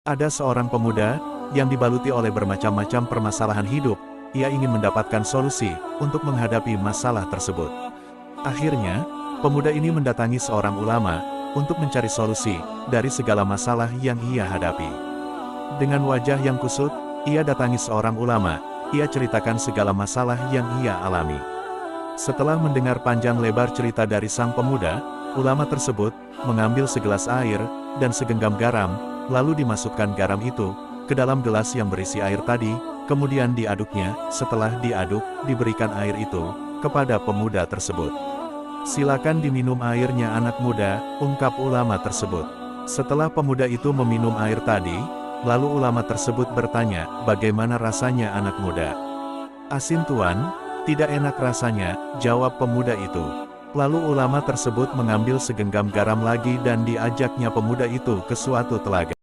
Ada seorang pemuda yang dibaluti oleh bermacam-macam permasalahan hidup. Ia ingin mendapatkan solusi untuk menghadapi masalah tersebut. Akhirnya, pemuda ini mendatangi seorang ulama untuk mencari solusi dari segala masalah yang ia hadapi. Dengan wajah yang kusut, ia datangi seorang ulama. Ia ceritakan segala masalah yang ia alami. Setelah mendengar panjang lebar cerita dari sang pemuda, ulama tersebut mengambil segelas air dan segenggam garam, lalu dimasukkan garam itu ke dalam gelas yang berisi air tadi, kemudian diaduknya. Setelah diaduk, diberikan air itu kepada pemuda tersebut. "Silakan diminum airnya anak muda," ungkap ulama tersebut. Setelah pemuda itu meminum air tadi, lalu ulama tersebut bertanya, "Bagaimana rasanya anak muda?" "Asin tuan, tidak enak rasanya," jawab pemuda itu. Lalu ulama tersebut mengambil segenggam garam lagi dan diajaknya pemuda itu ke suatu telaga.